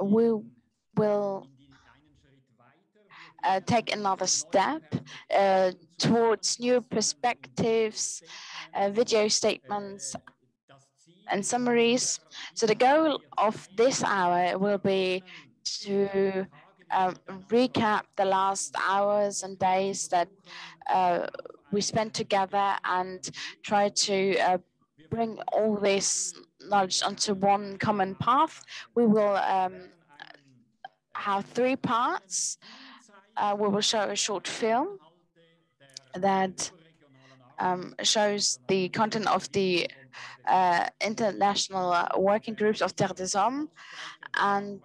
we will take another step towards new perspectives, video statements, and summaries. So the goal of this hour will be to recap the last hours and days that we spent together and try to bring all this knowledge onto one common path. We will have 3 parts. We will show a short film that shows the content of the international working groups of Terre des Hommes, and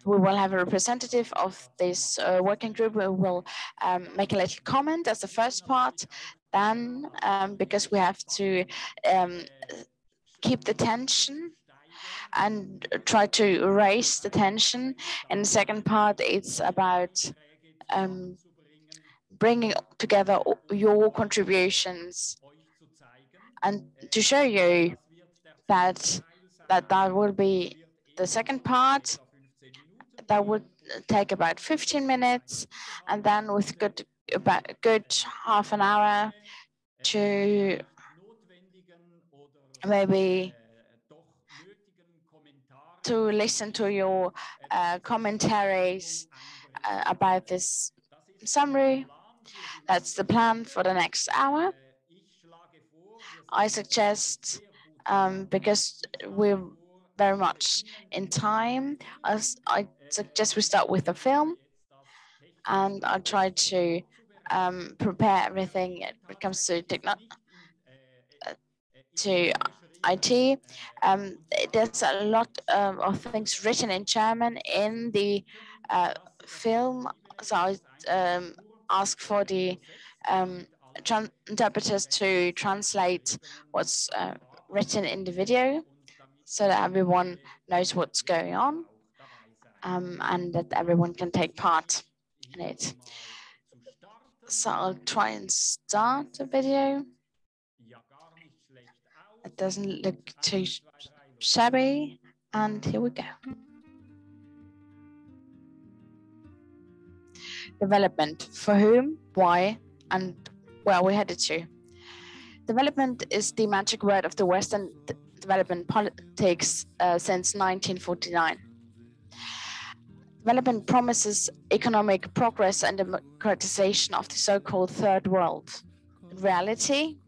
we will have a representative of this working group. We will make a little comment as the first part. Then, because we have to keep the tension and try to raise the tension. In the second part, it's about bringing together your contributions and to show you that that will be the second part. That would take about 15 minutes, and then with about good half an hour to maybe to listen to your commentaries about this summary. That's the plan for the next hour. I suggest, because we're very much in time, I suggest we start with the film, and I'll try to prepare everything when it comes to IT. There's a lot of things written in German in the film, so I ask for the interpreters to translate what's written in the video so that everyone knows what's going on, and that everyone can take part in it. So I'll try and start the video. It doesn't look too shabby, and here we go. Development, for whom, why, and where we're headed to. Development is the magic word of the Western development politics since 1949. Development promises economic progress and democratization of the so-called third world. In reality,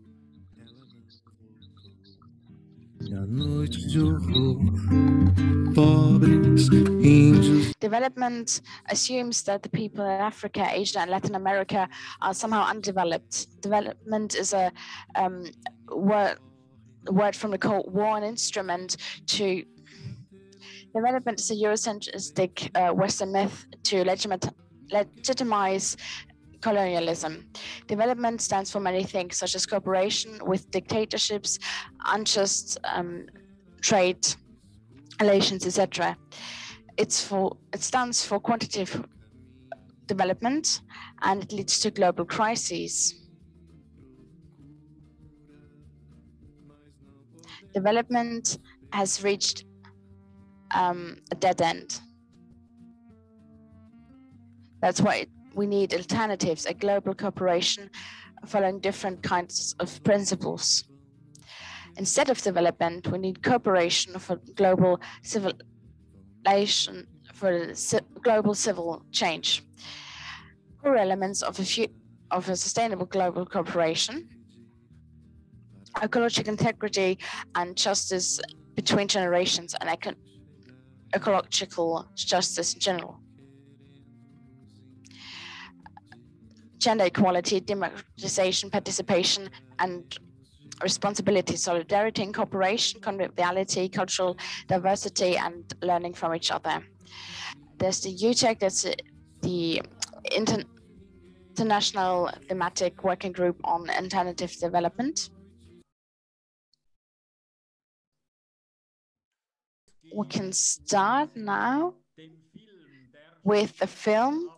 development assumes that the people in Africa, Asia, and Latin America are somehow undeveloped. Development is a word from the Cold War, an instrument to development is a Eurocentristic Western myth to legitimize colonialism. Development stands for many things, such as cooperation with dictatorships, unjust trade relations, etc. It stands for quantitative development, and it leads to global crises. Development has reached a dead end. That's why we need alternatives, a global cooperation following different kinds of principles. Instead of development, we need cooperation for global civilization, for global civil change. Core elements of a sustainable global cooperation: ecological integrity and justice between generations, and ecological justice in general. Gender equality, democratization, participation, and responsibility, solidarity and cooperation, conviviality, cultural diversity, and learning from each other. There's the UTEC, that's the International Thematic Working Group on Alternative Development. We can start now with the film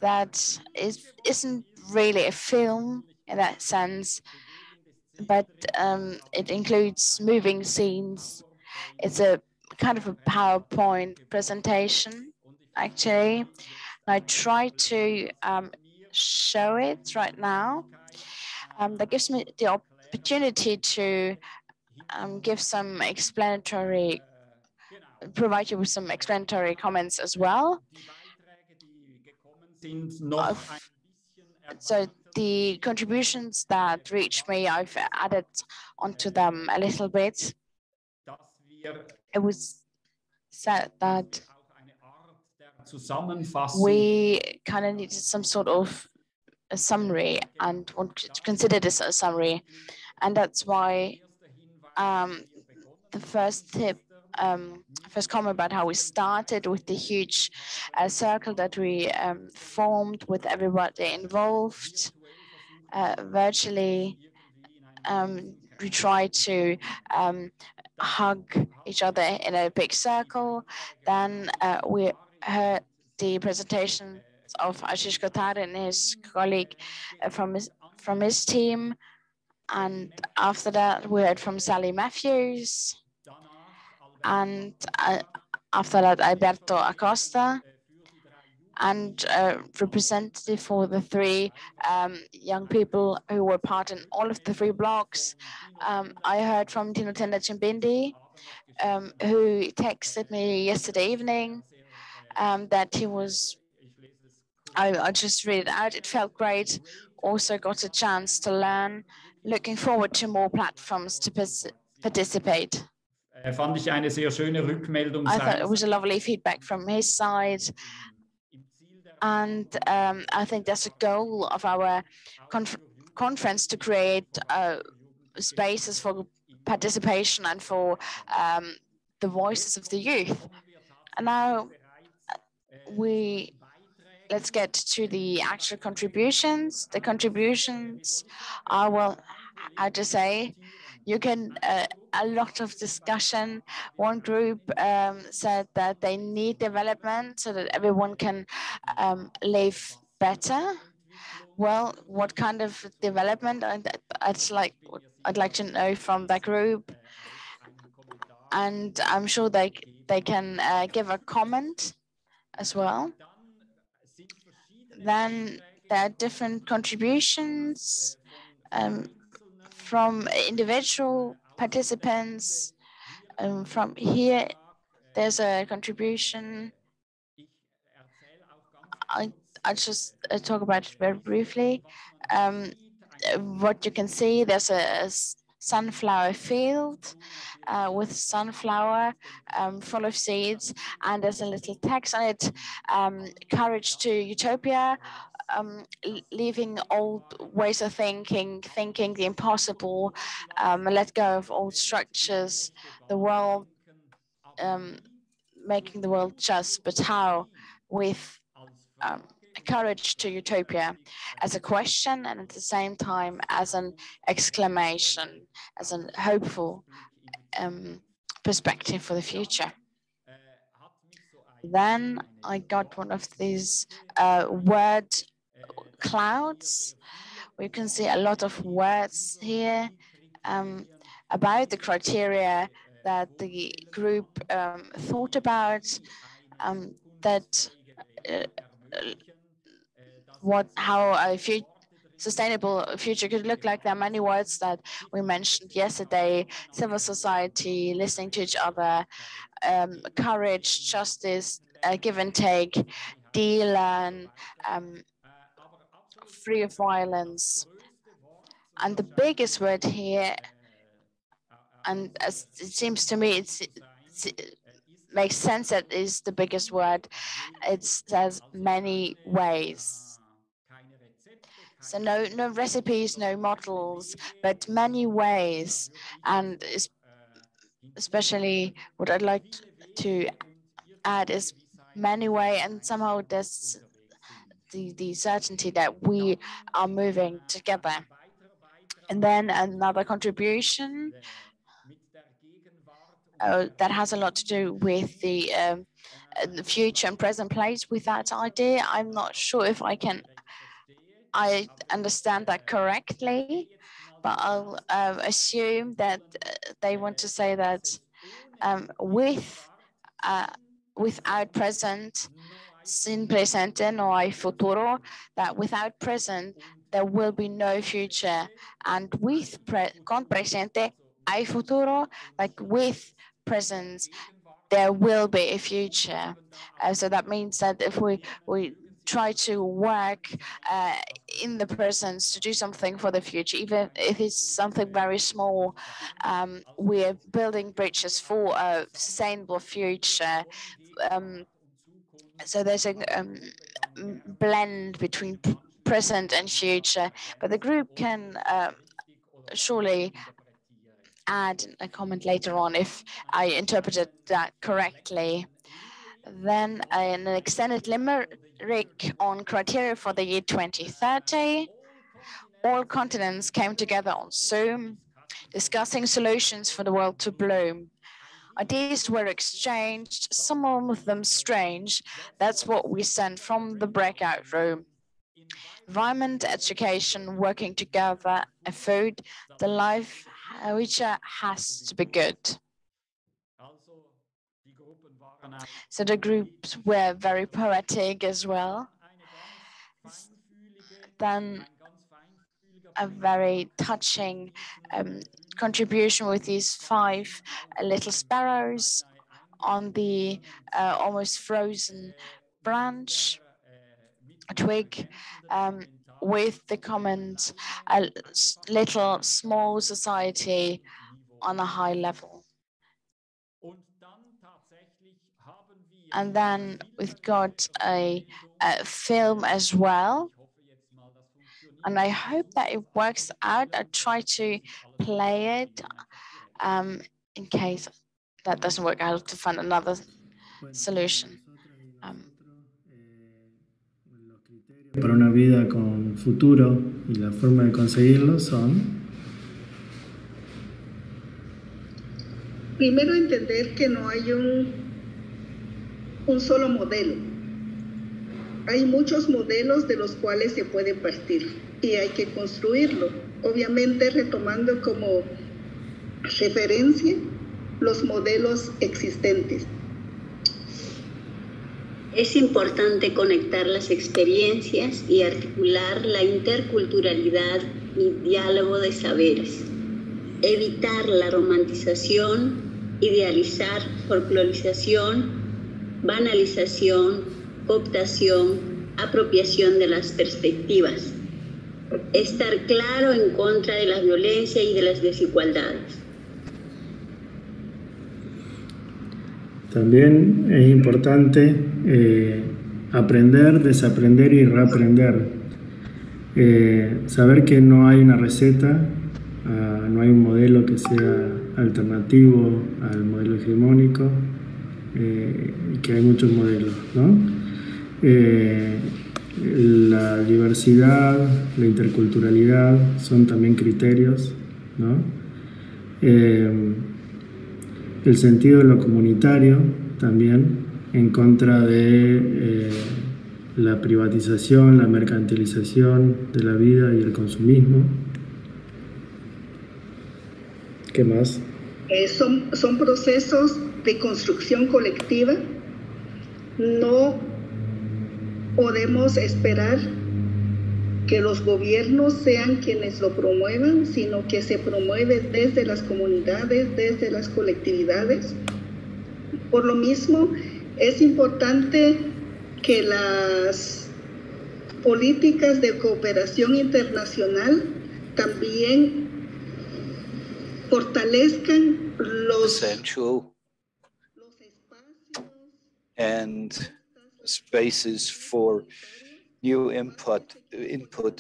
that isn't really a film in that sense, but it includes moving scenes. It's a kind of a PowerPoint presentation, actually. I try to show it right now. That gives me the opportunity to give some explanatory, provide you with some explanatory comments as well. So the contributions that reached me, I've added onto them a little bit. It was said that we kind of needed some sort of a summary and want to consider this a summary. And that's why the first tip, first comment about how we started with the huge circle that we formed with everybody involved. Virtually, we try to hug each other in a big circle. Then we heard the presentations of Ashish Kothari and his colleague from his team. And after that, we heard from Sally Matthews. And after that, Alberto Acosta. And representative for the three young people who were part in all of the three blocks. I heard from Tino Tenda Chimbindi, who texted me yesterday evening that he was, I'll just read it out. It felt great. Also got a chance to learn. Looking forward to more platforms to participate. Fand ich eine sehr schöne Rückmeldung. I thought it was a lovely feedback from his side. And I think that's a goal of our conference, to create spaces for participation and for the voices of the youth. And now let's get to the actual contributions. The contributions are, well, how to say, you can, a lot of discussion. One group said that they need development so that everyone can live better. Well, what kind of development? I'd like to know from that group. And I'm sure they can give a comment as well. Then there are different contributions from individual participants. From here, there's a contribution. I'll just talk about it very briefly. What you can see, there's a sunflower field with sunflower full of seeds, and there's a little text on it, courage to utopia, leaving old ways of thinking the impossible, let go of old structures, the world, making the world just, but how? With courage to utopia, as a question and at the same time as an exclamation, as a hopeful perspective for the future. Then I got one of these word clouds. We can see a lot of words here about the criteria that the group thought about, that how a sustainable future could look like. There are many words that we mentioned yesterday: civil society, listening to each other, courage, justice, give and take, deal, and free of violence. And the biggest word here, and as it seems to me, it makes sense that is the biggest word. It says many ways. So no recipes, no models, but many ways. And especially what I'd like to add is many way, and somehow there's the certainty that we are moving together. And then another contribution that has a lot to do with the future and present place with that idea. I'm not sure if I understand that correctly, but I'll assume that they want to say that without present, sin presente no hay futuro, that without present, there will be no future. And with con presente hay futuro, like with presence, there will be a future. So that means that if we try to work in the present to do something for the future, even if it's something very small, we're building bridges for a sustainable future. So there's a blend between present and future, but the group can surely add a comment later on if I interpreted that correctly. Then an extended limerick on criteria for the year 2030. All continents came together on Zoom, discussing solutions for the world to bloom. Ideas were exchanged, some of them strange. That's what we sent from the breakout room. Environment, education, working together, and food, the life which has to be good. So the groups were very poetic as well. Then a very touching contribution with these 5 little sparrows on the almost frozen branch, a twig, with the comment, a little small society on a high level. And then we've got a film as well. And I hope that it works out. I try to play it in case that doesn't work out, to find another solution. Para una vida con futuro y la forma de conseguirlo son: primero, entender que no hay un solo modelo. Hay muchos modelos de los cuales se puede partir y hay que construirlo, obviamente retomando como referencia los modelos existentes. Es importante conectar las experiencias y articular la interculturalidad y diálogo de saberes. Evitar la romantización, idealizar, folclorización, banalización, cooptación, apropiación de las perspectivas. Estar claro en contra de la violencia y de las desigualdades. También es importante aprender, desaprender y reaprender. Saber que no hay una receta, no hay un modelo que sea alternativo al modelo hegemónico, y que hay muchos modelos, ¿no? La diversidad, la interculturalidad son también criterios, ¿no? El sentido de lo comunitario también, en contra de la privatización, la mercantilización de la vida y el consumismo. ¿Qué más? Son procesos de construcción colectiva. No podemos esperar que los gobiernos sean quienes lo promuevan, sino que se promueve desde las comunidades, desde las colectividades. Por lo mismo, es importante que las políticas de cooperación internacional también fortalezcan los espacios and spaces for new input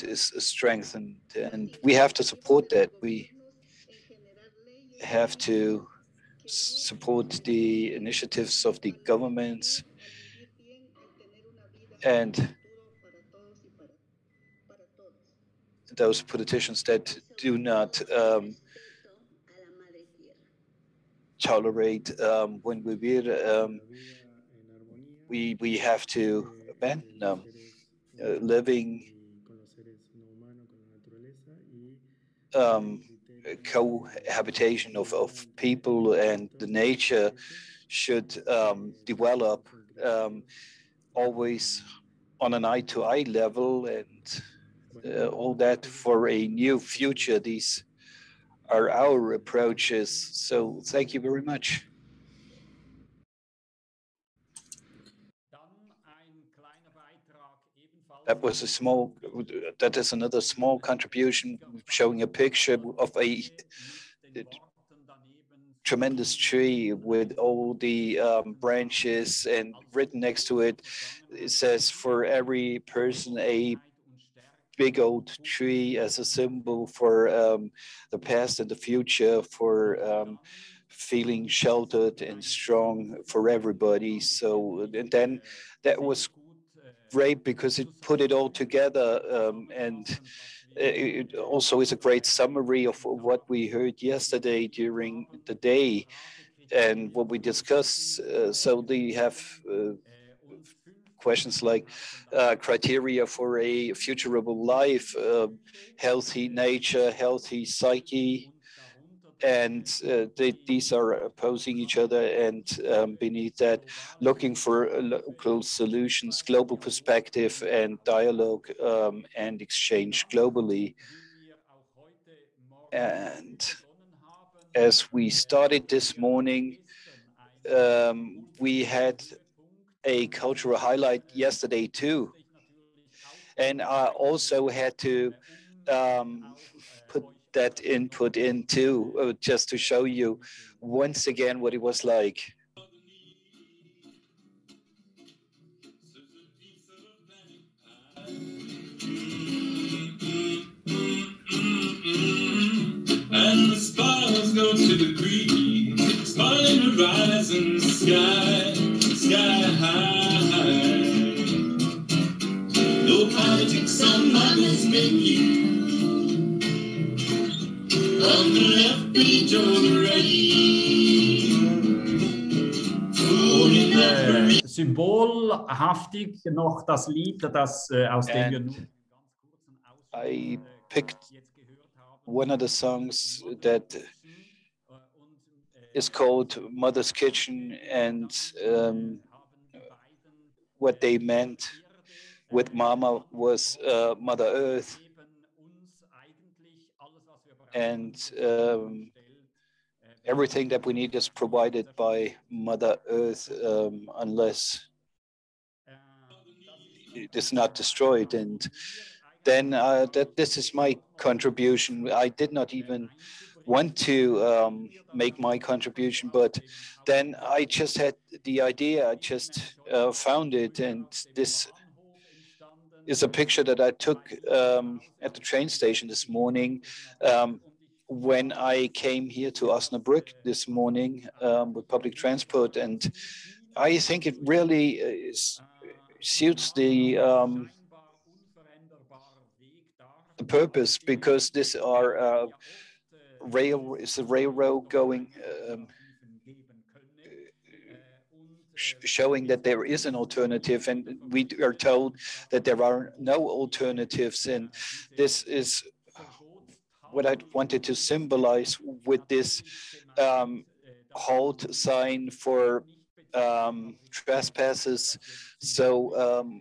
is strengthened, and we have to support that. We have to support the initiatives of the governments and those politicians that do not tolerate when we have to abandon them. Living cohabitation of people and the nature should develop always on an eye-to-eye level, and all that for a new future. These are our approaches. So thank you very much. That is another small contribution showing a picture of a tremendous tree with all the branches, and written next to it, it says, for every person, a big old tree as a symbol for the past and the future, for feeling sheltered and strong for everybody. So, and then that was great because it put it all together, and it also is a great summary of what we heard yesterday during the day and what we discussed. So they have questions like criteria for a futureable life, healthy nature, healthy psyche, and these are opposing each other, and beneath that, looking for local solutions, global perspective, and dialogue and exchange globally. And as we started this morning, we had a cultural highlight yesterday too, and I also had to put that input in too, just to show you once again what it was like. And the sparrows go to the green, smiling horizon, sky high. No politics on Mother's menu, on the left page or the right. Symbolhaftig noch das Lied, das aus dem wir nun I picked one of the songs that is called Mother's Kitchen, and what they meant with Mama was Mother Earth, and everything that we need is provided by Mother Earth, unless it is not destroyed. And then this is my contribution. I did not even want to make my contribution, but then I just had the idea, I just found it, and this is a picture that I took at the train station this morning when I came here to Osnabrück this morning with public transport, and I think it really suits the purpose, because this are is a railroad going showing that there is an alternative, and we are told that there are no alternatives, and this is what I wanted to symbolize with this halt sign for trespassers. So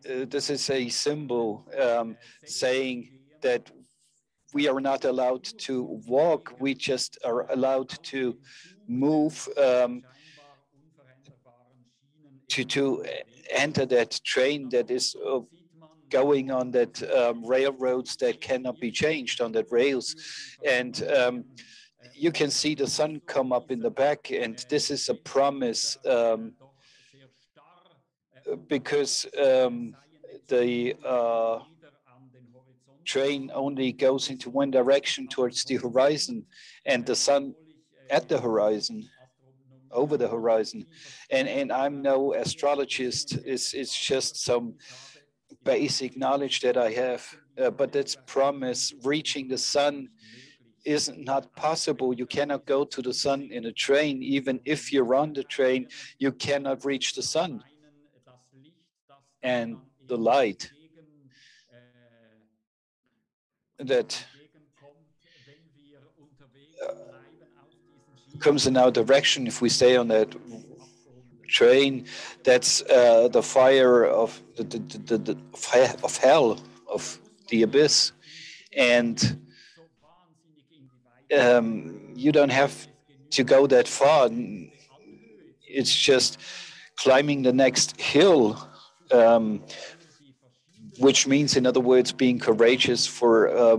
this is a symbol saying that we are not allowed to walk, we just are allowed to move to enter that train that is going on that railroads that cannot be changed, on that rails. And you can see the sun come up in the back, and this is a promise, because the train only goes into one direction, towards the horizon, and the sun at the horizon, over the horizon. And I'm no astrologist, it's just some basic knowledge that I have, but that's promise. Reaching the sun is not possible. You cannot go to the sun in a train. Even if you're on the train, you cannot reach the sun and the light that comes in our direction, if we stay on that train, that's the fire of the fire of hell, of the abyss. And you don't have to go that far. It's just climbing the next hill, which means, in other words, being courageous for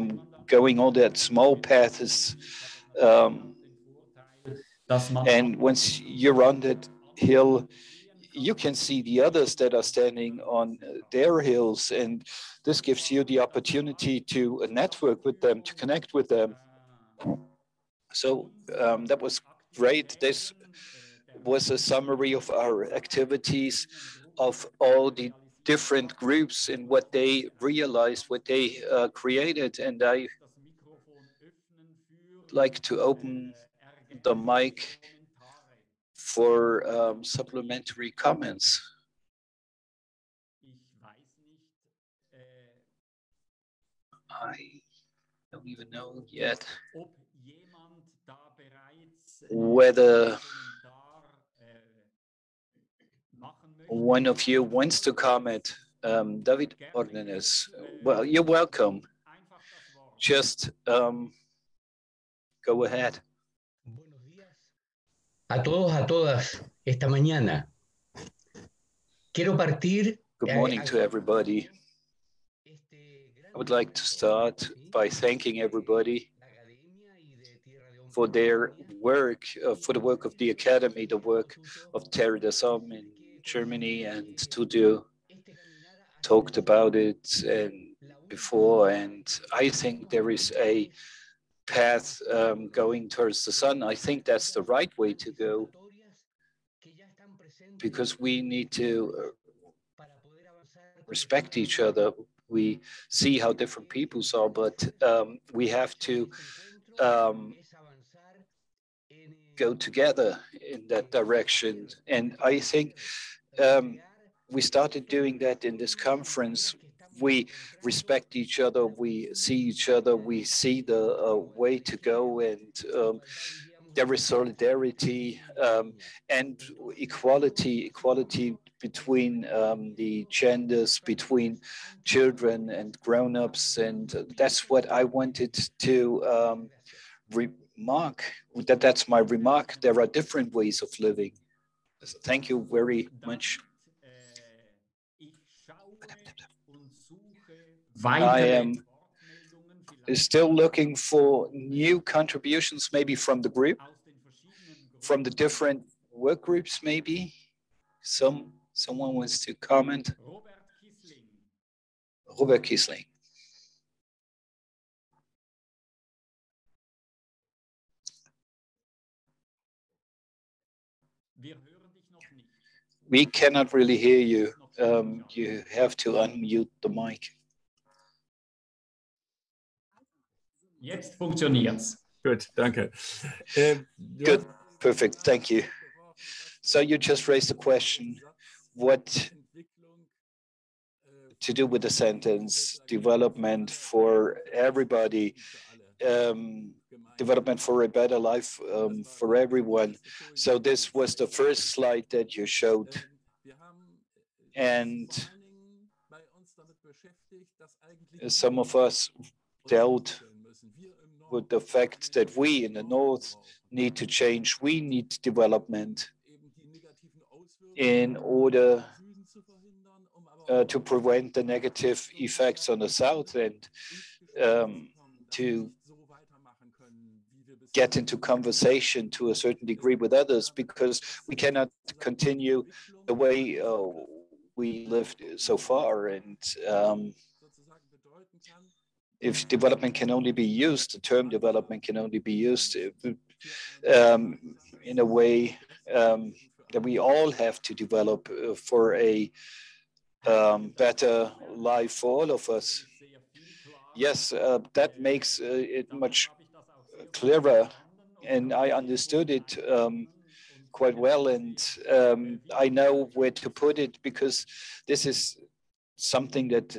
going all that small paths. And once you're on that hill, you can see the others that are standing on their hills, and this gives you the opportunity to network with them, to connect with them. So that was great. This was a summary of our activities, of all the different groups and what they realized, what they created. And I like to open the mic for supplementary comments. I don't even know yet whether one of you wants to comment. David Ordenes, well, you're welcome. Just go ahead. Buenos días a todos, a todas, esta mañana. Quiero partir. Good morning to everybody. I would like to start by thanking everybody for their work, for the work of the Academy, the work of Terre in Germany, and Tutu talked about it and before. And I think there is a path going towards the sun. I think that's the right way to go, because we need to respect each other. We see how different peoples are, but we have to go together in that direction. And I think we started doing that in this conference. We respect each other, we see each other, we see the way to go, and there is solidarity and equality between the genders, between children and grown-ups. And that's what I wanted to remark. That's my remark. There are different ways of living. Thank you very much. I am still looking for new contributions, maybe from the group, from the different work groups, maybe. Someone wants to comment. Robert Kiesling. We cannot really hear you. You have to unmute the mic. Jetzt funktioniert's. Gut, danke. Good, perfect, thank you. So you just raised the question, what to do with the sentence, development for everybody, development for a better life for everyone. So this was the first slide that you showed. And some of us dealt with the fact that we in the North need to change, we need development in order to prevent the negative effects on the South, and to get into conversation to a certain degree with others, because we cannot continue the way we lived so far. And if development can only be used, the term development can only be used in a way that we all have to develop for a better life for all of us. Yes, that makes it much clearer, and I understood it quite well, and I know where to put it, because this is something that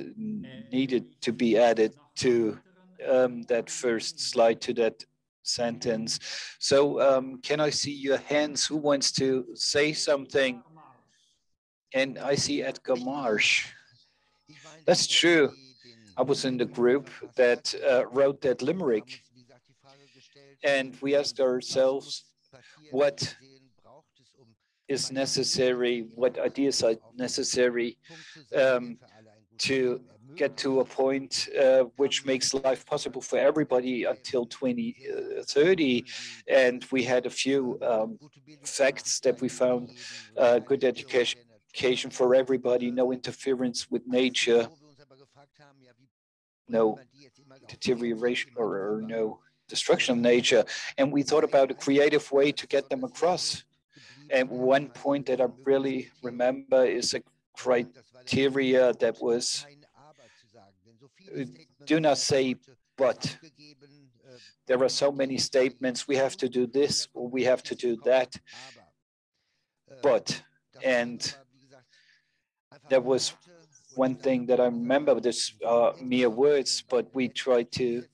needed to be added to that first slide, to that sentence. So can I see your hands? Who wants to say something? And I see Edgar Marsh. That's true. I was in the group that wrote that limerick, and we asked ourselves what is necessary, what ideas are necessary to get to a point which makes life possible for everybody until 2030. And we had a few facts that we found: good education for everybody, no interference with nature, no deterioration or no destruction of nature. And we thought about a creative way to get them across. And one point that I really remember is a criteria that was, do not say but. There are so many statements, we have to do this or we have to do that, but. And there was one thing that I remember, this mere words, but we tried to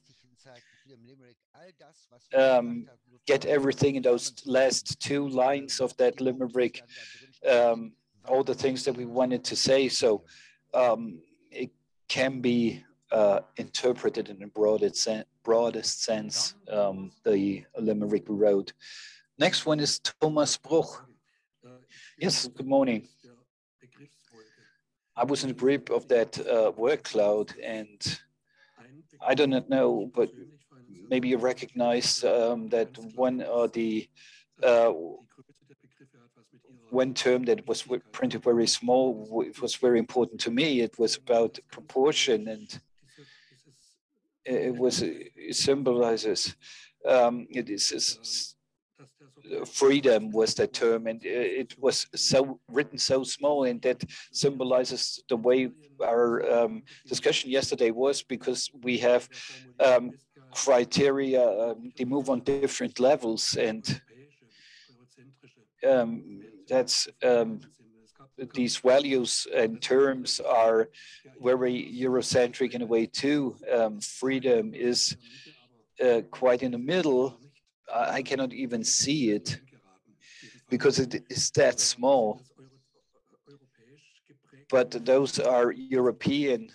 get everything in those last two lines of that limerick, all the things that we wanted to say. So it can be interpreted in the broadest sense, the limerick we wrote. Next one is Thomas Bruch. Yes, good morning. I was in the group of that word cloud, and I do not know, but maybe you recognize that one of the one term that was printed very small, it was very important to me. It was about proportion, and it symbolizes it is freedom was that term, and it was so written so small, and that symbolizes the way our discussion yesterday was, because we have criteria, they move on different levels, and that's these values and terms are very Eurocentric in a way too. Freedom is quite in the middle. I cannot even see it because it is that small. But those are European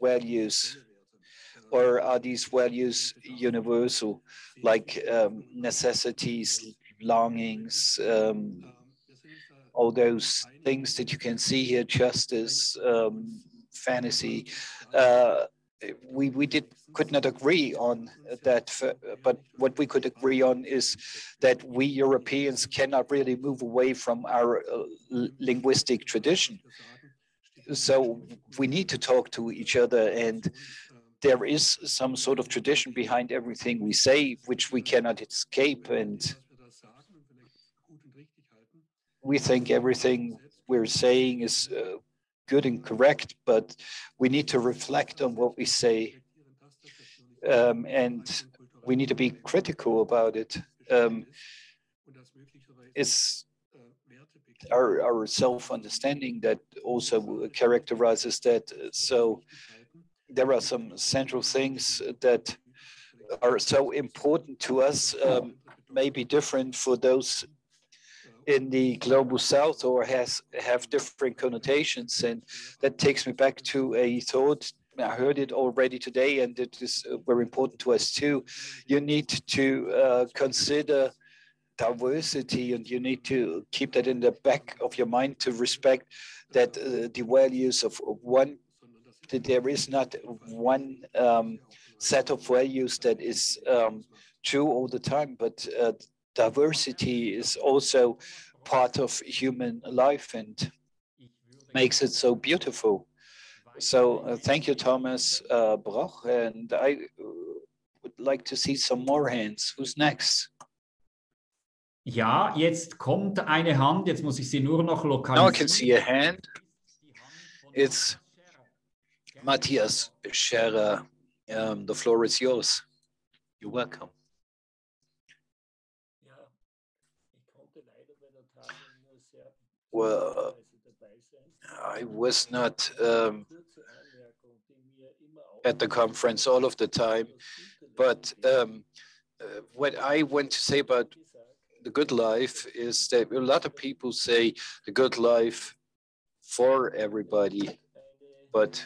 values, or are these values universal, like necessities, longings, all those things that you can see here, justice, fantasy. We could not agree on that, but what we could agree on is that we Europeans cannot really move away from our linguistic tradition. So we need to talk to each other, and there is some sort of tradition behind everything we say, which we cannot escape. And we think everything we're saying is good and correct, but we need to reflect on what we say, and we need to be critical about it. It's our self-understanding that also characterizes that. So there are some central things that are so important to us, maybe different for those in the global south, or have different connotations. And that takes me back to a thought. I heard it already today, and it is very important to us too. You need to consider diversity, and you need to keep that in the back of your mind, to respect that the values of one, that there is not one set of values that is true all the time, but diversity is also part of human life and makes it so beautiful. So thank you, Thomas Broch, and I would like to see some more hands. Who's next? Ja, jetzt kommt eine Hand, jetzt muss ich sie nur noch lokalisieren. Now I can see a hand. It's Matthias Scherer. The floor is yours. You're welcome. Well, I was not at the conference all of the time, but what I want to say about the good life is that a lot of people say the good life for everybody, but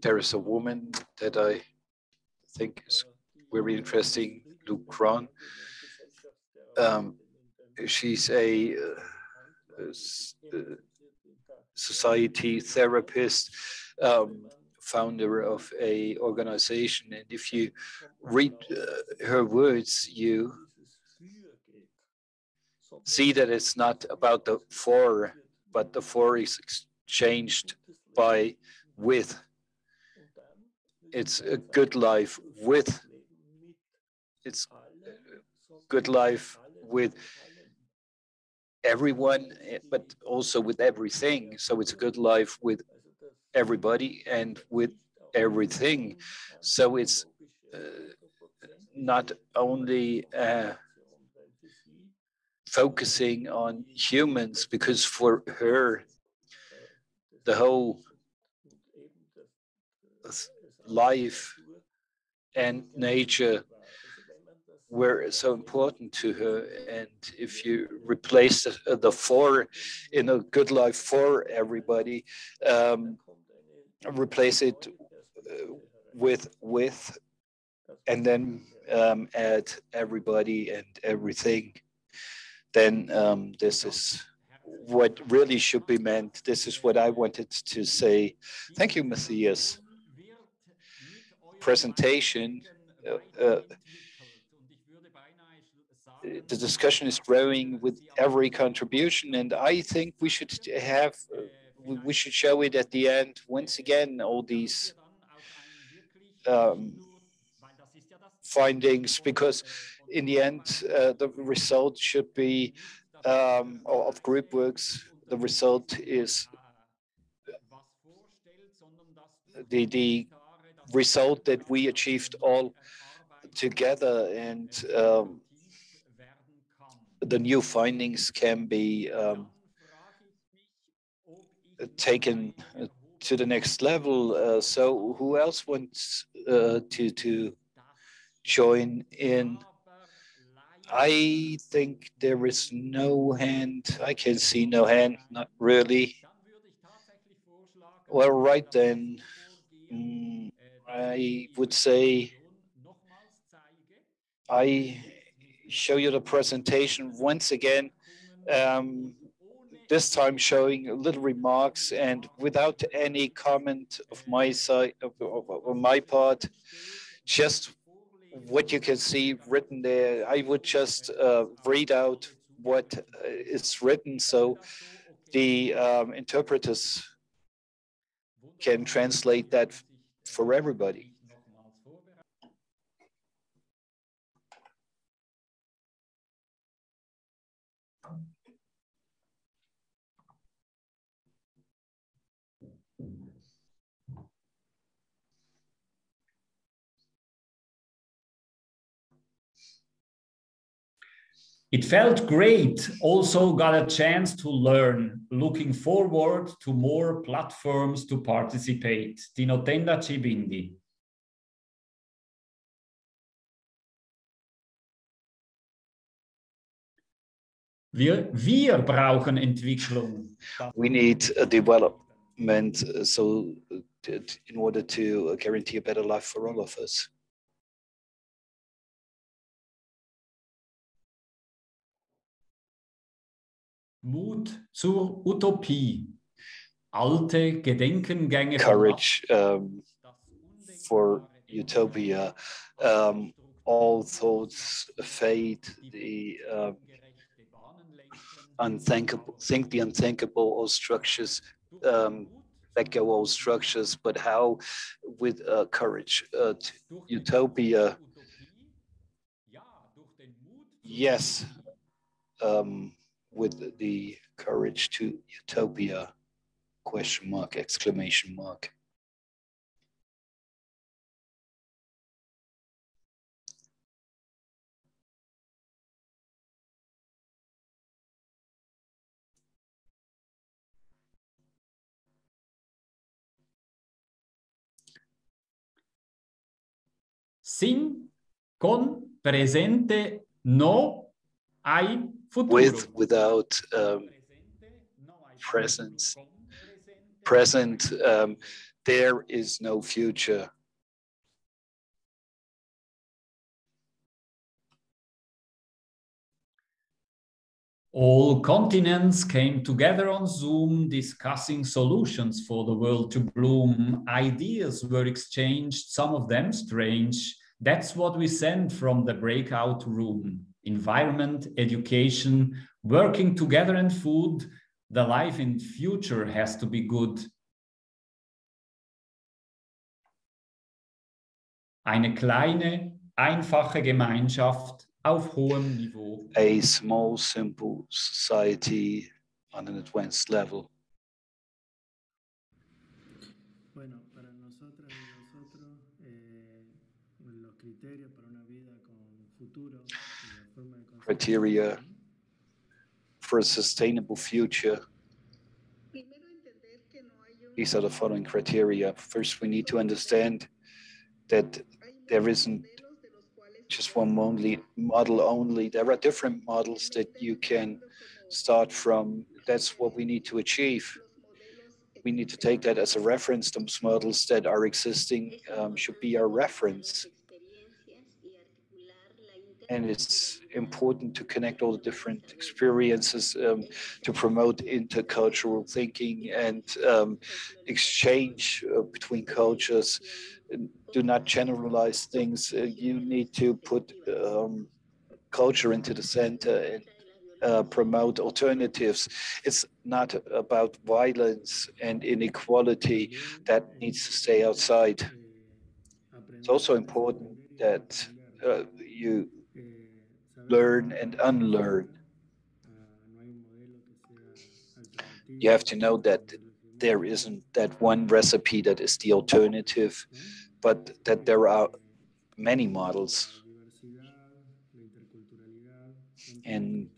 there is a woman that I think is very interesting, Luke Cron. She's a society therapist, founder of a organization, and if you read her words, you see that it's not about the for, but the for is exchanged by with. It's a good life with. It's a good life with everyone, but also with everything. So it's a good life with everybody and with everything. So it's not only focusing on humans, because for her, the whole life and nature were so important to her. And if you replace the for in a good life for everybody, replace it with, and then add everybody and everything, then this is what really should be meant. This is what I wanted to say. Thank you, Matthias. Presentation. The discussion is growing with every contribution, and I think we should have, we should show it at the end. Once again, all these findings, because in the end, the result should be of group works. The result is the result that we achieved all together, and the new findings can be taken to the next level. So who else wants to join in? I think there is no hand. I can see no hand, not really. Well, right then, I would say I show you the presentation once again, this time showing little remarks and without any comment of my side, on my part, just what you can see written there. I would just read out what is written so the interpreters can translate that for everybody. It felt great. Also got a chance to learn. Looking forward to more platforms to participate. Tinotenda Cibindi. Wir brauchen Entwicklung. We need a development so that in order to guarantee a better life for all of us. Mut zur Utopie. Alte Gedenkengänge. Courage for utopia. All thoughts fade. The unthinkable, think the unthinkable, all structures let go all structures. But how? With courage to utopia. Yes. With the courage to utopia, question mark, exclamation mark. Sin, con, presente, no hay futuro. With, without presence, present, there is no future. All continents came together on Zoom discussing solutions for the world to bloom. Ideas were exchanged, some of them strange. That's what we sent from the breakout room. Environment, education, working together and food. The life in future has to be good. Eine kleine, einfache Gemeinschaft auf hohem Niveau. A small, simple society on an advanced level. Bueno, para nosotras y nosotros, los criterios para una vida con futuro y la forma de Criteria for a sustainable future. These are the following criteria. First, we need to understand that there isn't just one model only. There are different models that you can start from. That's what we need to achieve. We need to take that as a reference. Those models that are existing should be our reference. And it's important to connect all the different experiences to promote intercultural thinking and exchange between cultures. Do not generalize things. You need to put culture into the center and promote alternatives. It's not about violence and inequality that needs to stay outside. It's also important that you learn and unlearn. You have to know that there isn't that one recipe that is the alternative, but that there are many models. And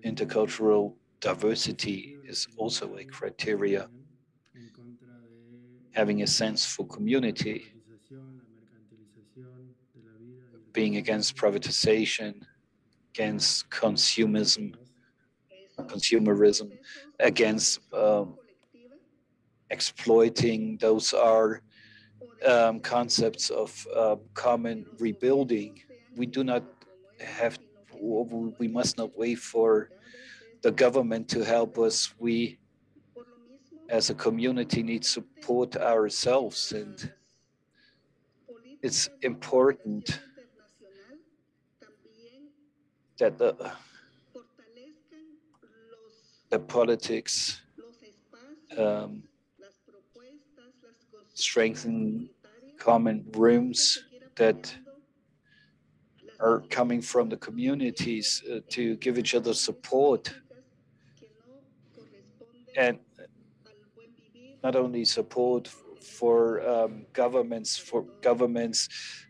intercultural diversity is also a criteria. Having a sense for community, being against privatization, against consumerism, against exploiting. Those are concepts of common rebuilding. We must not wait for the government to help us. We, as a community, need support ourselves, and it's important that the politics strengthen common rooms that are coming from the communities to give each other support, and not only support for governments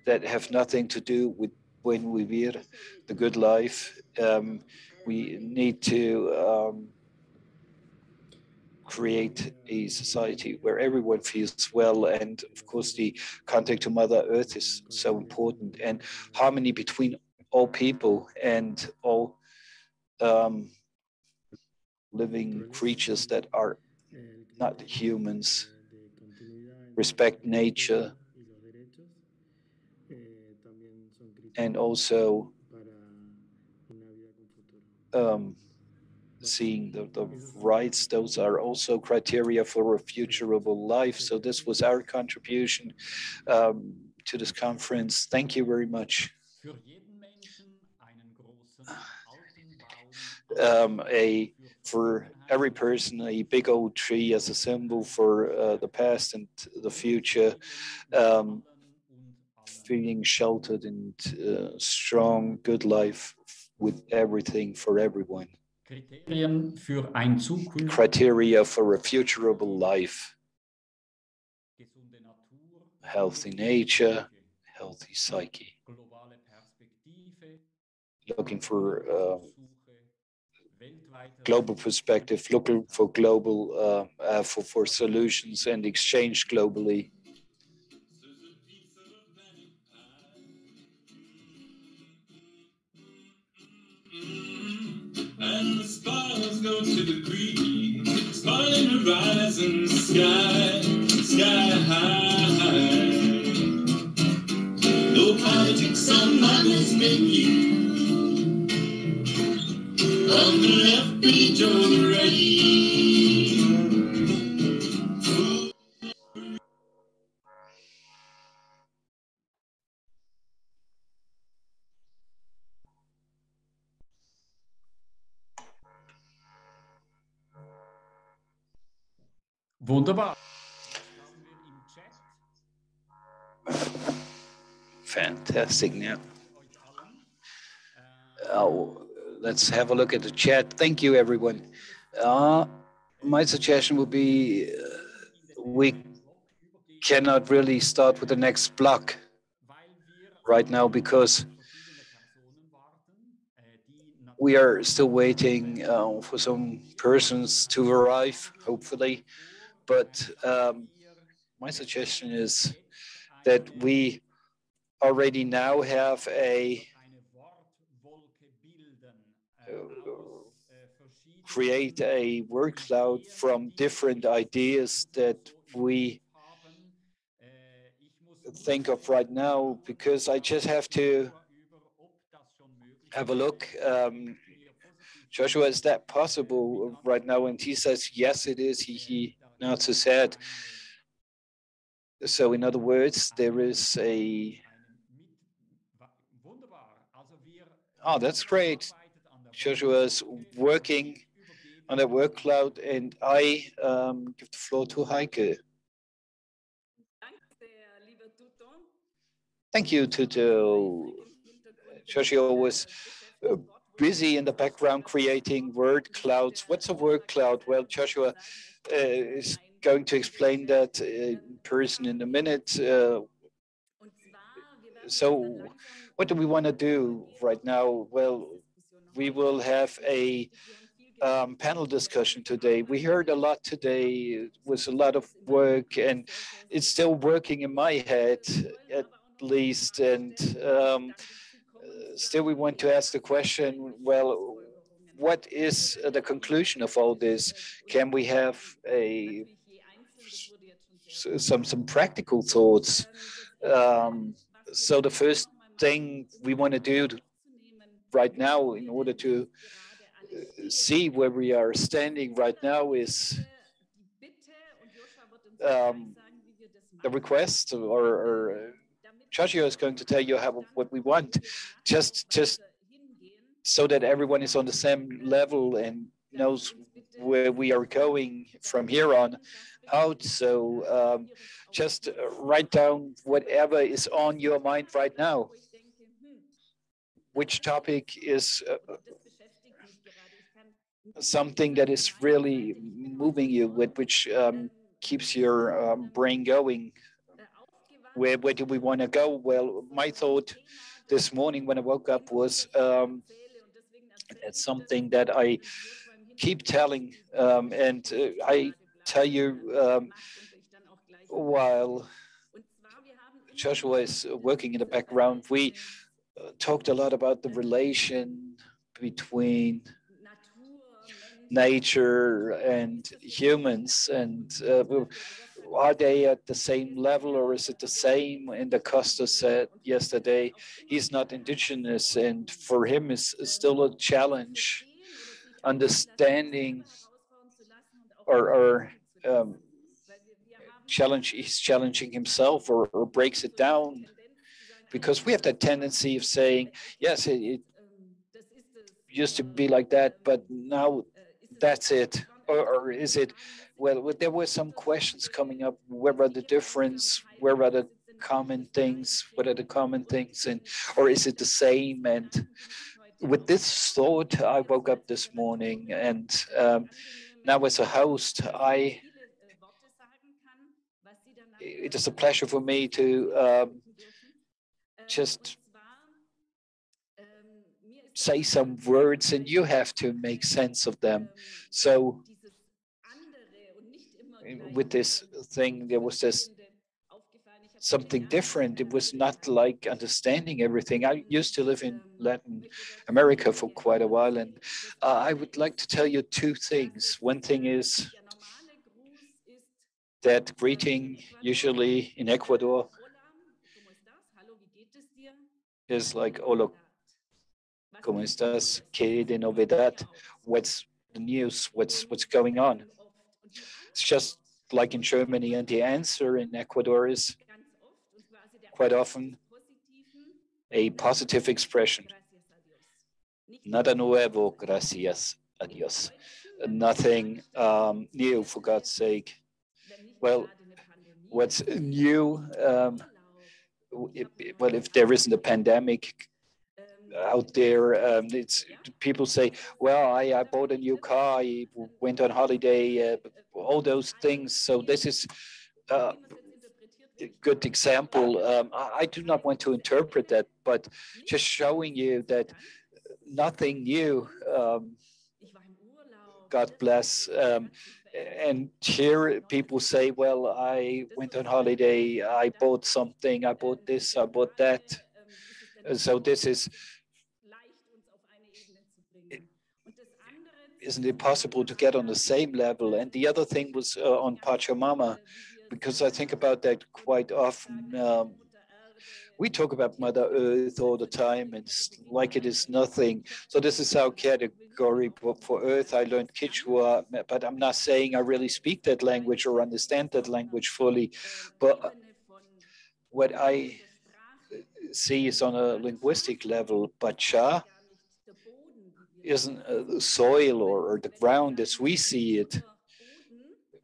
that have nothing to do with buen vivir, the good life. We need to create a society where everyone feels well, and of course the contact to Mother Earth is so important, and harmony between all people and all living creatures that are not humans. Respect nature, and also seeing the rights. Those are also criteria for a futureable life. So this was our contribution to this conference. Thank you very much. For every person, a big old tree as a symbol for the past and the future, feeling sheltered and strong, good life with everything for everyone. Criteria for a futureable life: healthy nature, healthy psyche. Looking for global perspective, looking for global for solutions and exchange globally. and the stars go to the green, smiling horizon, sky high. No politics on Michael's menu. On the left page or the right. Wunderbar. Fantastic. Now, let's have a look at the chat. Thank you, everyone. My suggestion would be we cannot really start with the next block right now because we are still waiting for some persons to arrive, hopefully. But my suggestion is that we already now have create a word cloud from different ideas that we think of right now, because I just have to have a look. Joshua, is that possible right now? And he says, yes, it is. He nods his head. So in other words, there is a... Oh, that's great. Joshua is working on that word cloud, and I give the floor to Heike. Thank you, Tuto. Joshua was busy in the background creating word clouds. What's a word cloud? Well, Joshua is going to explain that in person in a minute. So what do we want to do right now? Well, we will have a panel discussion today. We heard a lot today. It was a lot of work, and it's still working in my head at least. And still we want to ask the question, well, what is the conclusion of all this? Can we have some practical thoughts? So the first thing we want to do right now in order to see where we are standing right now is the request, or Joshua is going to tell you what we want, just so that everyone is on the same level and knows where we are going from here on out. So just write down whatever is on your mind right now. Which topic is something that is really moving you, which keeps your brain going? Where do we want to go? Well, my thought this morning when I woke up was it's something that I keep telling, and I tell you while Joshua is working in the background, we talked a lot about the relation between nature and humans, and are they at the same level, or is it the same? And the Costa said yesterday he's not indigenous, and for him is still a challenge understanding or he's challenging himself or breaks it down, because we have that tendency of saying, yes, it used to be like that, but now that's it. Or is it, well, there were some questions coming up. Where are the difference? Where are the common things? What are the common things? And or is it the same? And with this thought, I woke up this morning, and now as a host, it is a pleasure for me to just say some words, and you have to make sense of them. So with this thing, there was this something different. It was not like understanding everything. I used to live in Latin America for quite a while, and I would like to tell you two things. One thing is that greeting usually in Ecuador is like, hola, ¿cómo estás? ¿Qué de novedad? What's the news? What's going on? It's just like in Germany, and the answer in Ecuador is quite often a positive expression. Nada nuevo, gracias a Dios. Nothing new, for God's sake. Well, what's new? If there isn't a pandemic out there, it's people say, well, I bought a new car, I went on holiday, all those things. So this is a good example. I do not want to interpret that, but just showing you that nothing new. God bless. And here people say, well, I went on holiday, I bought something, I bought this, I bought that. So this is, isn't it possible to get on the same level? And the other thing was on Pachamama, because I think about that quite often. We talk about Mother Earth all the time, and it's like it is nothing. So this is our category for Earth. I learned Quechua, but I'm not saying I really speak that language or understand that language fully. But what I see is on a linguistic level, Pacha isn't the soil or the ground as we see it.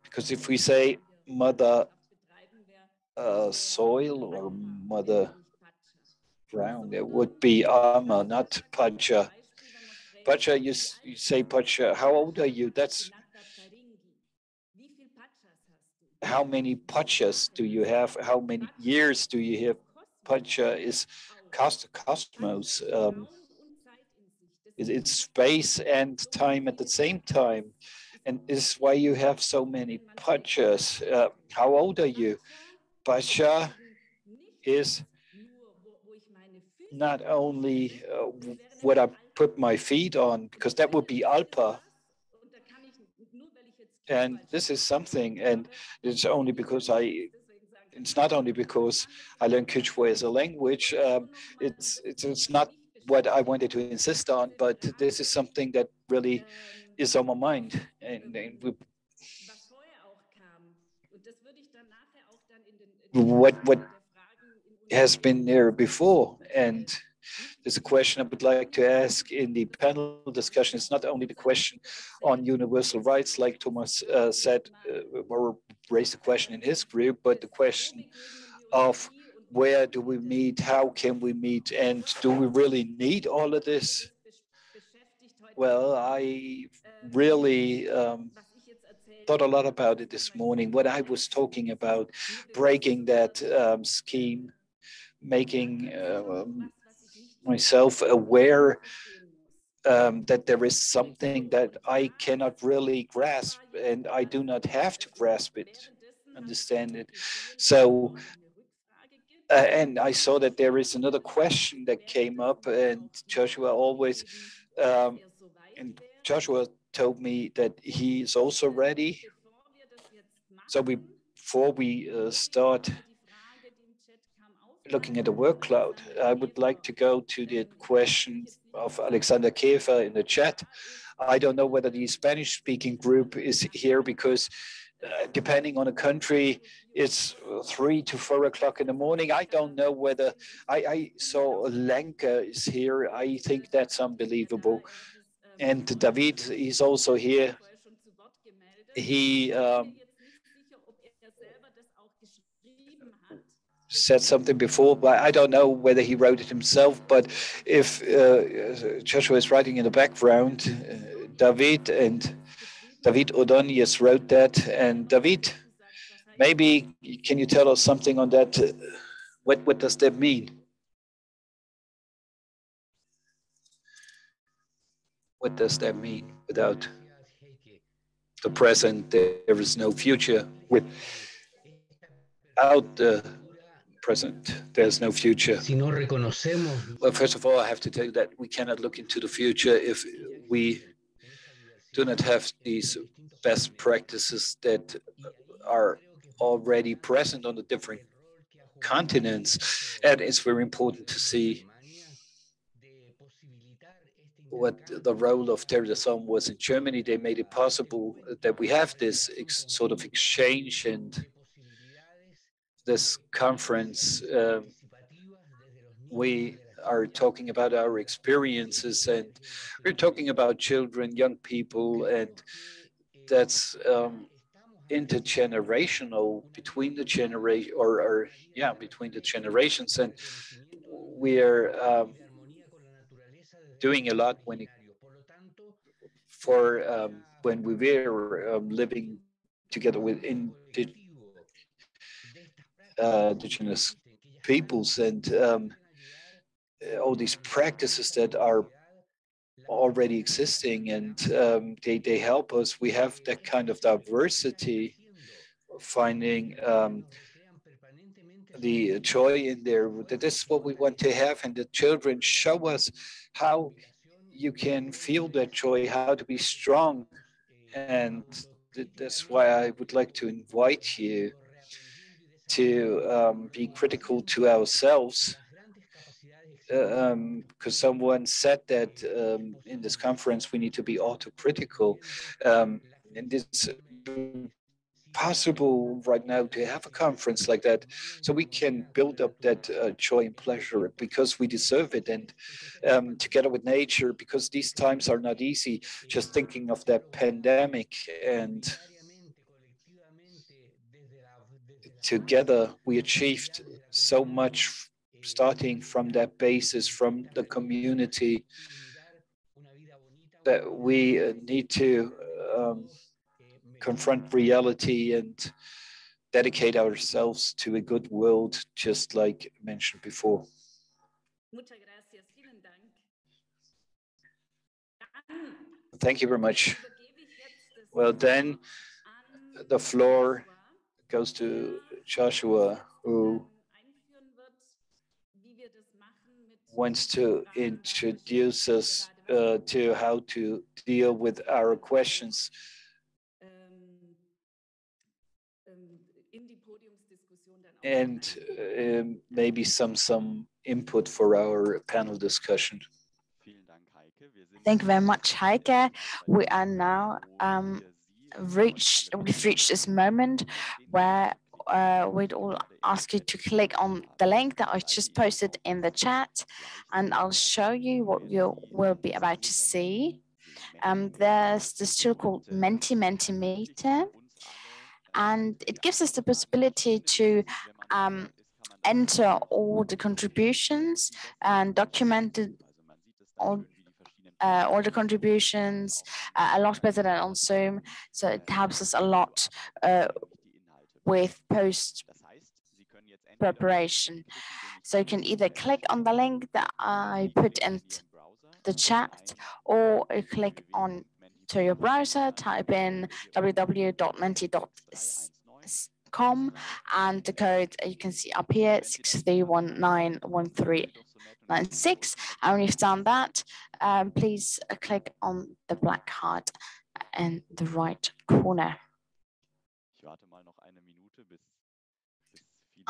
Because if we say Mother soil or Mother ground, it would be Ama, not Pacha. Pacha, you say Pacha, how old are you? That's how many Pachas do you have? How many years do you have? Pacha is cosmos. It's space and time at the same time. And this is why you have so many Pachas. How old are you? Pacha is not only what I put my feet on, because that would be Alpa. And this is something, and it's only because it's not only because I learned Quechua as a language. It's not what I wanted to insist on, but this is something that really is on my mind. And what has been there before. And there's a question I would like to ask in the panel discussion. It's not only the question on universal rights, like Thomas said, or raised the question in his group, but the question of where do we meet, how can we meet, and do we really need all of this? Well, I really thought a lot about it this morning. What I was talking about, breaking that scheme, making myself aware that there is something that I cannot really grasp, and I do not have to grasp it, understand it. So, and I saw that there is another question that came up, and Joshua always, and Joshua told me that he is also ready. So before we start looking at the word cloud, I would like to go to the question of Alexander Käfer in the chat. I don't know whether the Spanish-speaking group is here because depending on the country, it's 3 to 4 o'clock in the morning. I don't know whether, I saw Lenka is here. I think that's unbelievable. And David is also here. He said something before, but I don't know whether he wrote it himself. But if Joshua is writing in the background, David Odonius wrote that. And David, maybe can you tell us something on that? What does that mean? What does that mean? Without the present, there is no future. Without the present. There's no future. Si no reconocemos Well, first of all, I have to tell you that we cannot look into the future if we do not have these best practices that are already present on the different continents. And it's very important to see what the role of Terre was in Germany. They made it possible that we have this sort of exchange and this conference. We are talking about our experiences, and we're talking about children, young people, and that's intergenerational between the generation, or yeah, between the generations, and we are doing a lot when we were living together with indigenous peoples, and all these practices that are already existing, and they help us. We have that kind of diversity, finding the joy in there. That is what we want to have, and the children show us how you can feel that joy, how to be strong, and that's why I would like to invite you to be critical to ourselves, because someone said that in this conference we need to be autocritical, and it's possible right now to have a conference like that, so we can build up that joy and pleasure because we deserve it, and together with nature, because these times are not easy. Just thinking of that pandemic, and together we achieved so much, starting from that basis, from the community, that we need to confront reality and dedicate ourselves to a good world, just like mentioned before. Thank you very much. Well, then the floor goes to Joshua, who wants to introduce us to how to deal with our questions. And maybe some input for our panel discussion. Thank you very much, Heike. We are now we've reached this moment where we'd all ask you to click on the link that I just posted in the chat, and I'll show you what you will be about to see. There's this tool called Mentimeter, and it gives us the possibility to enter all the contributions and document all the contributions a lot better than on Zoom. So it helps us a lot with post preparation. So you can either click on the link that I put in the chat, or you click on to your browser, type in www.menti.com, and the code you can see up here, 63191396. And when you've done that, please click on the black heart in the right corner.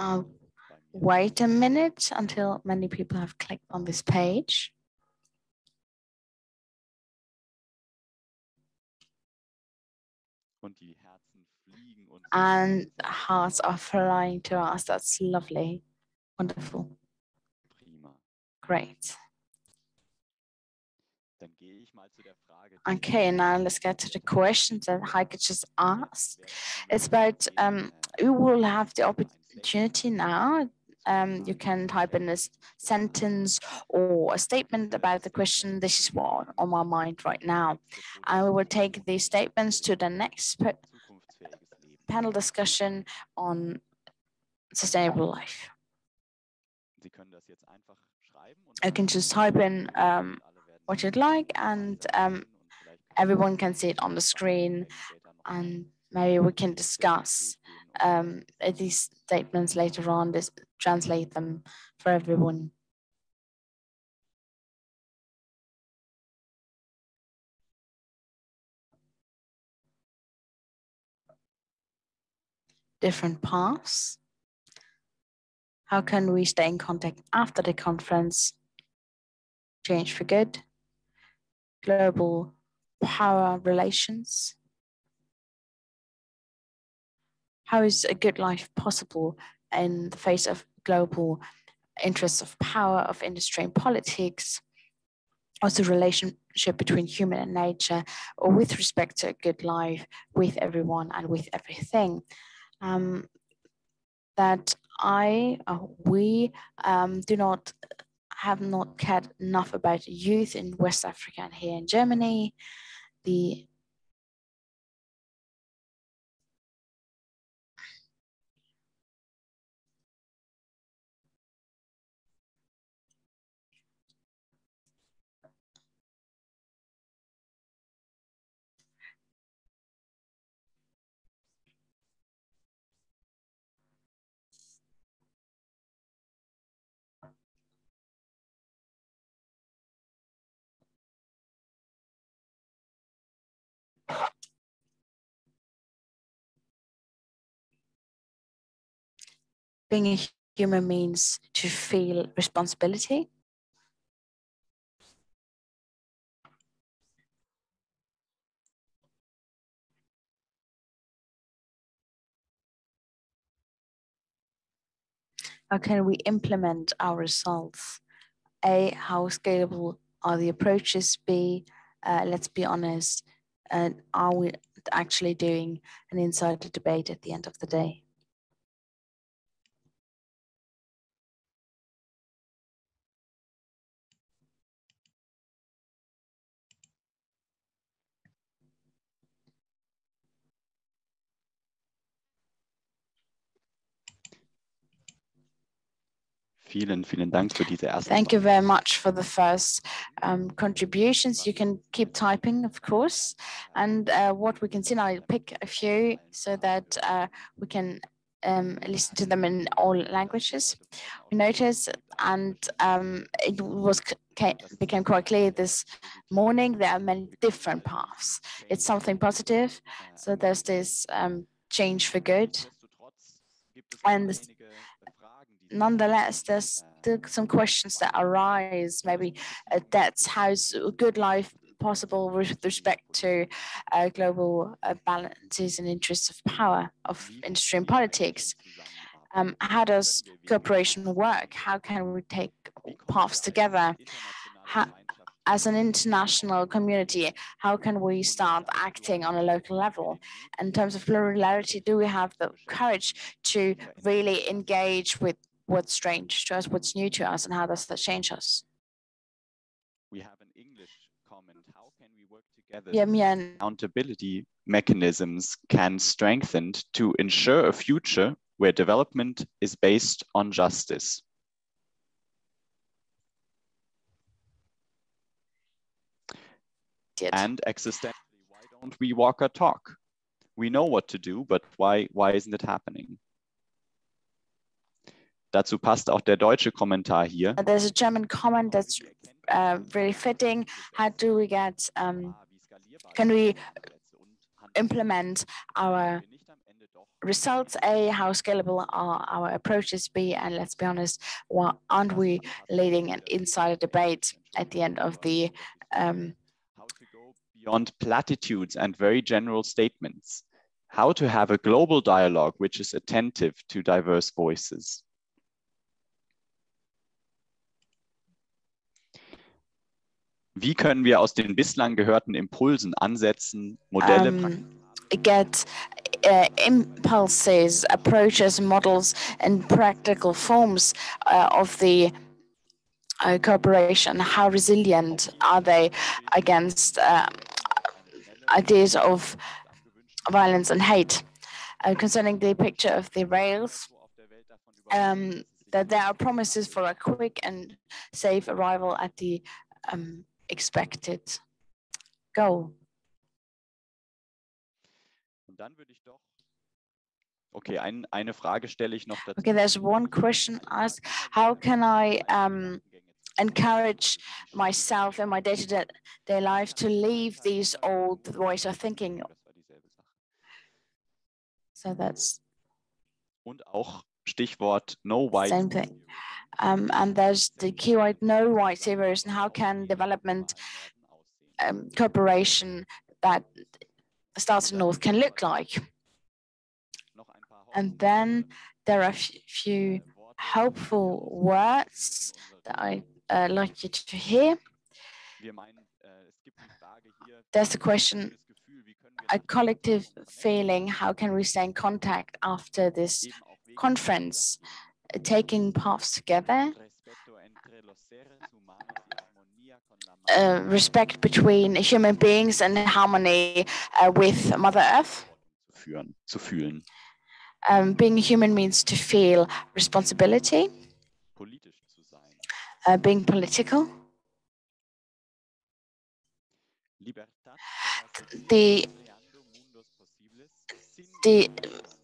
I'll wait a minute until many people have clicked on this page. And hearts are flying to us. That's lovely. Wonderful. Great. Okay, now let's get to the questions that Heike just asked. It's about, we will have the opportunity now. You can type in a sentence or a statement about the question. This is what on my mind right now. And we will take these statements to the next panel discussion on sustainable life. You can just type in what you'd like, and everyone can see it on the screen, and maybe we can discuss these statements later on. translate them for everyone. Different paths. How can we stay in contact after the conference? Change for good. Global power relations. How is a good life possible in the face of global interests of power, of industry and politics? Also, relationship between human and nature, or with respect to a good life with everyone and with everything. That we have not cared enough about youth in West Africa and here in Germany. Being a human means to feel responsibility. How can we implement our results? A, how scalable are the approaches? B, let's be honest, are we actually doing an insider debate at the end of the day? Vielen Dank für diese erste. Thank you very much for the first contributions. You can keep typing, of course. And what we can see now, I'll pick a few so that we can listen to them in all languages. We noticed, and it became quite clear this morning, there are many different paths. It's something positive. So there's this change for good. And nonetheless, there's still some questions that arise, maybe that's how's a good life possible with respect to global balances and interests of power, of industry and politics. How does cooperation work? How can we take paths together? As an international community, how can we start acting on a local level? In terms of plurality, do we have the courage to really engage with what's strange to us, what's new to us, and how does that change us? We have an English comment. How can we work together? Accountability mechanisms can strengthen to ensure a future where development is based on justice. And existentially, why don't we walk or talk? We know what to do, but why isn't it happening? Dazu passt auch der deutsche Kommentar hier. There's a German comment that's really fitting. How do we get, can we implement our results? A, how scalable are our approaches? B, and let's be honest, why aren't we leading an insider debate at the end of the How to go beyond platitudes and very general statements. How to have a global dialogue which is attentive to diverse voices. Wie können wir aus den bislang gehörten Impulsen, Ansätzen, Modelle get impulses, approaches, models, and practical forms of the cooperation? How resilient are they against ideas of violence and hate? Concerning the picture of the rails, that there are promises for a quick and safe arrival at the expected goal. Okay, eine Frage stelle ich noch dazu. Okay, there's one question asked: how can I encourage myself in my day-to-day life to leave these old ways of thinking? So that's Und auch Stichwort No White. same thing. And there's the keyword no white saviors, and how can development cooperation that starts in North can look like. And then there are a few hopeful words that I'd like you to hear. There's a question, a collective feeling, how can we stay in contact after this conference, taking paths together, respect between human beings and harmony with Mother Earth. Zu fühlen. Being human means to feel responsibility, being political. The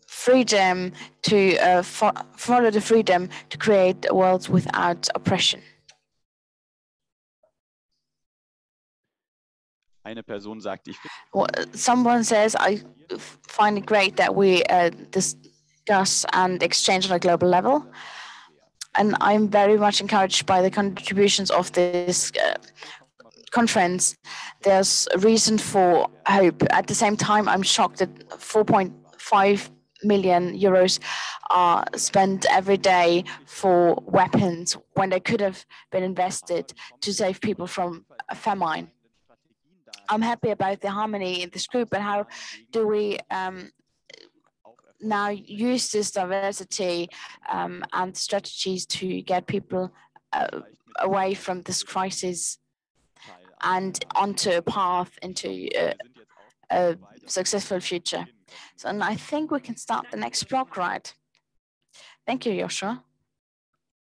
freedom to follow the freedom to create worlds without oppression. Eine Person sagt, someone says, I find it great that we discuss and exchange on a global level. And I'm very much encouraged by the contributions of this conference. There's a reason for hope. At the same time, I'm shocked that 4.5 million euros are spent every day for weapons when they could have been invested to save people from a famine. I'm happy about the harmony in this group, but how do we now use this diversity and strategies to get people away from this crisis and onto a path into a successful future? So, and I think we can start the next block, right? Thank you, Joshua.